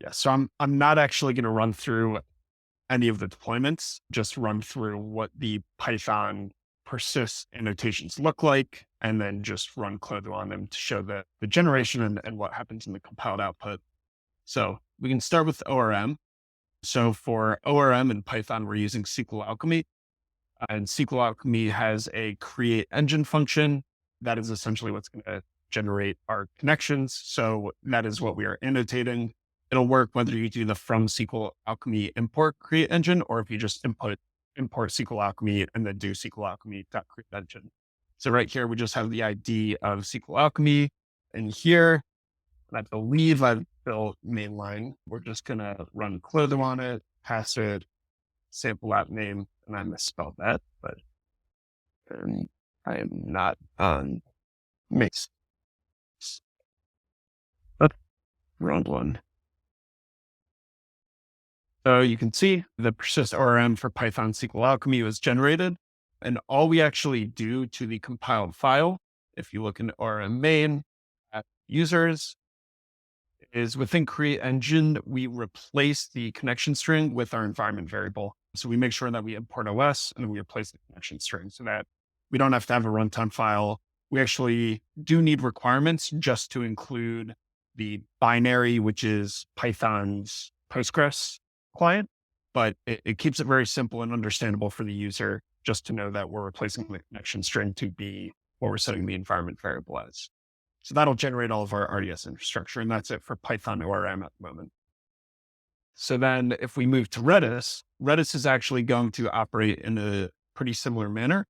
Yeah. So I'm not actually going to run through any of the deployments, just run through what the Python persist annotations look like, and then just run Klotho on them to show the generation and what happens in the compiled output. So we can start with ORM. So for ORM in Python, we're using SQL Alchemy, and SQL Alchemy has a create engine function. That is essentially what's going to generate our connections. So that is what we are annotating. It'll work whether you do the from SQL Alchemy import create engine, or if you just import SQL Alchemy and then do SQL Alchemy create engine. So right here, we just have the ID of SQL Alchemy. And here, and I believe I've built mainline. We're just going to run Klotho on it, pass it, sample app name, and I misspelled that, but I am not on mix. But wrong one. So you can see the persist ORM for Python SQL Alchemy was generated. And all we actually do to the compiled file, if you look in ORM main at users, is within create engine, we replace the connection string with our environment variable. So we make sure that we import OS and we replace the connection string so that we don't have to have a runtime file. We actually do need requirements just to include the binary, which is Python's Postgres client, but it keeps it very simple and understandable for the user just to know that we're replacing the connection string to be what we're setting the environment variable as. So that'll generate all of our RDS infrastructure, and that's it for Python ORM at the moment. So then if we move to Redis, Redis is actually going to operate in a pretty similar manner,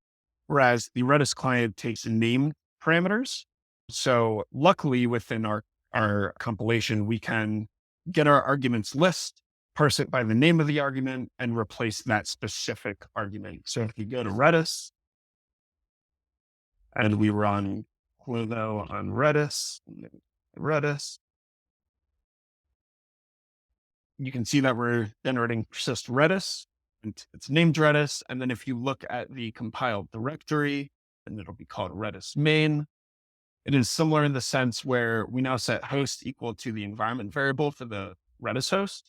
whereas the Redis client takes name parameters. So luckily within our compilation, we can get our arguments list, parse it by the name of the argument, and replace that specific argument. So if you go to Redis and we run Klotho on Redis, you can see that we're generating persist Redis, and it's named Redis. And then if you look at the compiled directory, and it'll be called Redis main, it is similar in the sense where we now set host equal to the environment variable for the Redis host,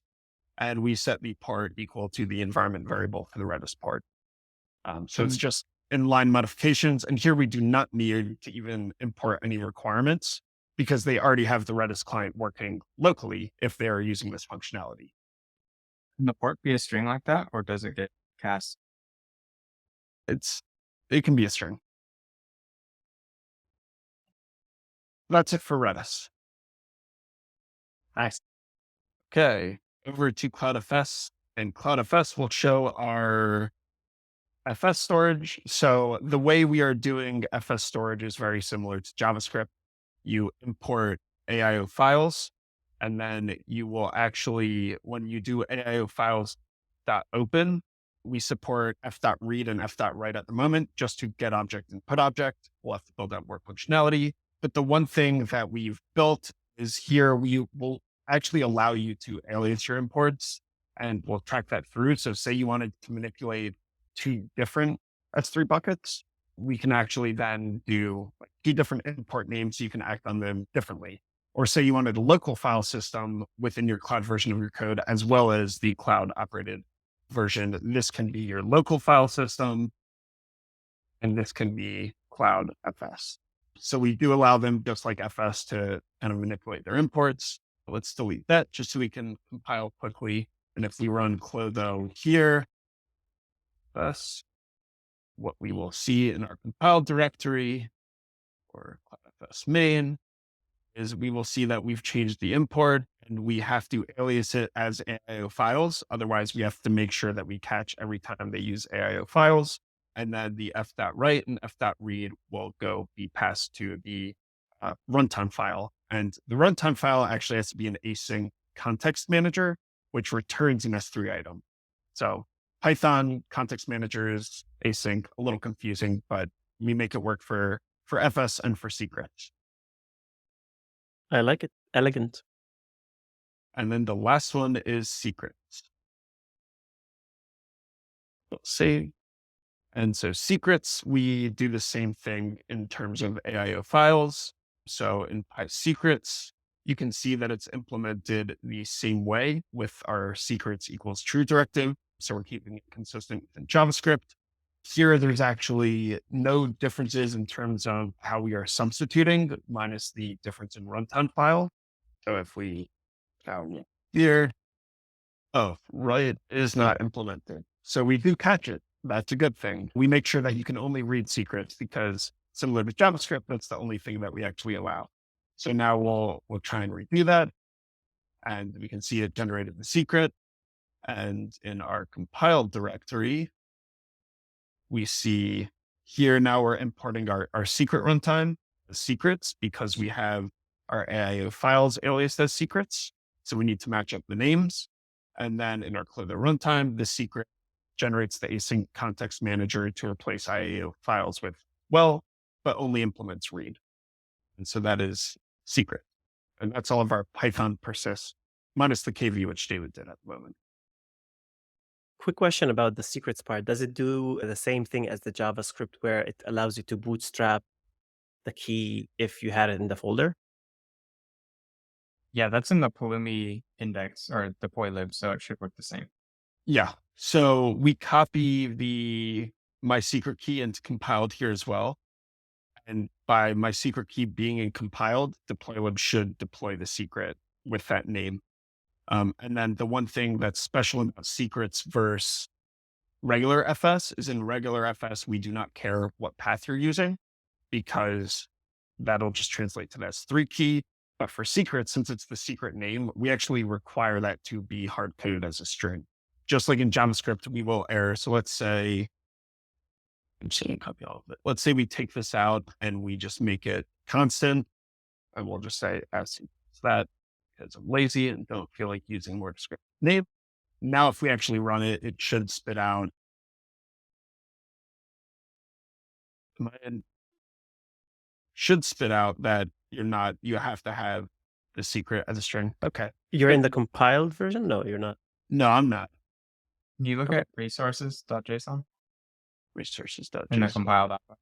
and we set the port equal to the environment variable for the Redis port. So it's just inline modifications. And here we do not need to even import any requirements because they already have the Redis client working locally if they're using this functionality. Can the port be a string like that, or does it get cast? It can be a string. That's it for Redis. Nice. Okay, over to CloudFS, and CloudFS will show our FS storage. So the way we are doing FS storage is very similar to JavaScript. You import AIO files, and then you will actually, when you do AIO files.open, we support f.read and f.write at the moment just to get object and put object. We'll have to build out more functionality. But the one thing that we've built is here we will actually allow you to alias your imports, and we'll track that through. So say you wanted to manipulate two different S3 buckets, we can actually then do like two different import names so you can act on them differently. Or say you wanted a local file system within your cloud version of your code, as well as the cloud operated version. This can be your local file system, and this can be CloudFS. So we do allow them, just like FS, to kind of manipulate their imports. Let's delete that just so we can compile quickly. And if we run Klotho here, that's what we will see in our compiled directory or CloudFS main is we will see that we've changed the import and we have to alias it as AIO files. Otherwise, we have to make sure that we catch every time they use AIO files. And then the f.write and f.read will go be passed to the runtime file. And the runtime file actually has to be an async context manager, which returns an S3 item. So Python context manager is async, a little confusing, but we make it work for FS and for secrets. I like it. Elegant. And then the last one is secrets. Let's see. And so secrets, we do the same thing in terms of AIO files. So in secrets, You can see that it's implemented the same way with our secrets equals true directive. So we're keeping it consistent in JavaScript. Here, there's actually no differences in terms of how we are substituting, minus the difference in runtime file. So if we down here, oh, right is not implemented. So we do catch it. That's a good thing. We make sure that you can only read secrets because similar to JavaScript, that's the only thing that we actually allow. So now we'll try and redo that. And we can see it generated the secret. And in our compiled directory, we see here now we're importing our secret runtime, the secrets, because we have our AIO files aliased as secrets. So we need to match up the names. And then in our Klotho runtime, the secret generates the async context manager to replace IAO files with well, but only implements read. And so that is secret. And that's all of our Python persist, minus the KV, which David did at the moment. Quick question about the secrets part. Does it do the same thing as the JavaScript where it allows you to bootstrap the key if you had it in the folder? Yeah, that's in the Pulumi index or the PoyLib, so it should work the same. Yeah. So we copy the my secret key into compiled here as well. And by my secret key being in compiled, deploylib should deploy the secret with that name. And then the one thing that's special about secrets versus regular FS is in regular FS, we do not care what path you're using because that'll just translate to the S3 key. But for secrets, since it's the secret name, we actually require that to be hard coded as a string. Just like in JavaScript, we will error. So let's say, I'm just going to copy all of it. Let's say we take this out and we just make it constant, and we'll just say as that because I'm lazy and don't feel like using more descriptive name. Now, if we actually run it, it should spit out. Should spit out that you have to have the secret as a string. Okay. You're in the compiled version? No, you're not. No, I'm not. Can you look at resources.json Resources.json. in the compiled output?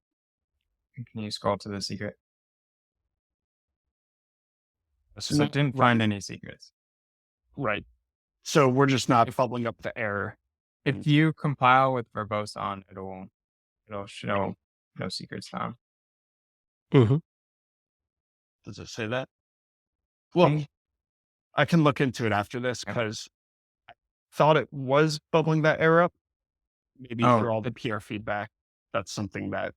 Can you scroll to the secret? So it didn't find any secrets. Right. So we're just not bubbling up the error. If you compile with verbose on, it'll show no secrets found. Mm-hmm. Does it say that? Well, I can look into it after this because I thought it was bubbling that error up. Maybe through all the PR feedback, that's something that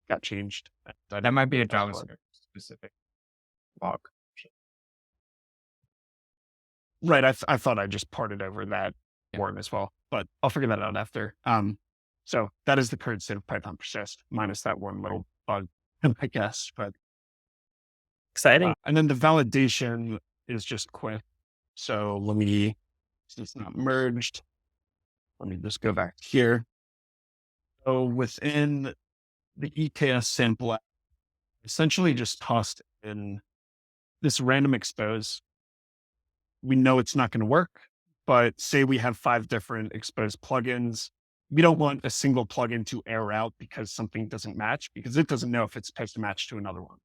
got changed. That might be a JavaScript specific log. Right. I thought I just parted over that form as well, but I'll figure that out after. So that is the current state of Python persist minus that one little bug, I guess. But Exciting. and then the validation is just quick. So let me, it's not merged. Let me just go back here. So within the EKS sample, I essentially just tossed in this random expose. We know it's not going to work, but say we have 5 different expose plugins. We don't want a single plugin to error out because something doesn't match because it doesn't know if it's supposed to match to another one.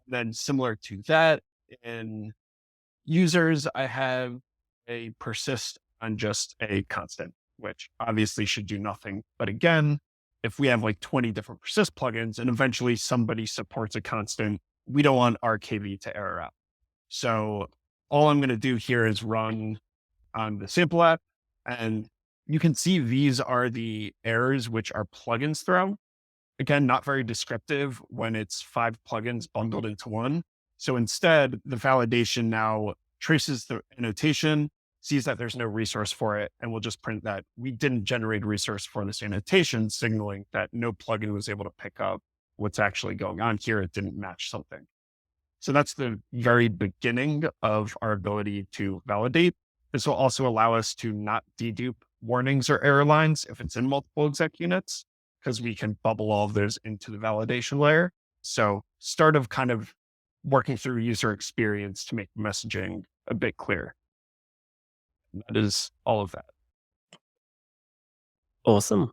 Then similar to that, in users, I have a persist on just a constant, which obviously should do nothing. But again, if we have like 20 different persist plugins and eventually somebody supports a constant, we don't want our KV to error out. So all I'm going to do here is run on the sample app, and you can see these are the errors which our plugins throw. Again, not very descriptive when it's 5 plugins bundled into one. So instead, the validation now traces the annotation, sees that there's no resource for it, and we'll just print that we didn't generate a resource for this annotation, signaling that no plugin was able to pick up what's actually going on here. It didn't match something. So that's the very beginning of our ability to validate. This will also allow us to not dedupe warnings or error lines if it's in multiple exec units, because we can bubble all of those into the validation layer. So start of kind of working through user experience to make messaging a bit clearer. That is all of that. Awesome.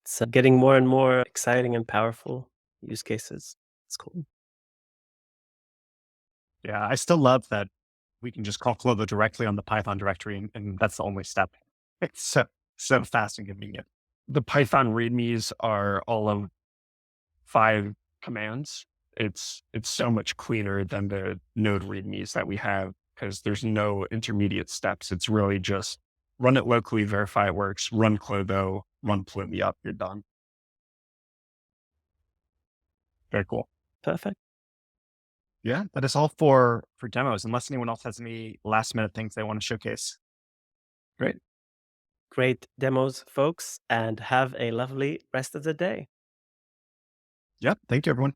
It's getting more and more exciting and powerful use cases. It's cool. Yeah, I still love that we can just call Klotho directly on the Python directory, and that's the only step. It's so fast and convenient. The Python readmes are all of 5 commands. It's so much cleaner than the node readmes that we have because there's no intermediate steps. It's really just run it locally, verify it works, run Klotho, run Plumi up, you're done. Very cool. Perfect. Yeah, that is all for demos, unless anyone else has any last minute things they want to showcase. Great. Great demos, folks, and have a lovely rest of the day. Yep. Thank you, everyone.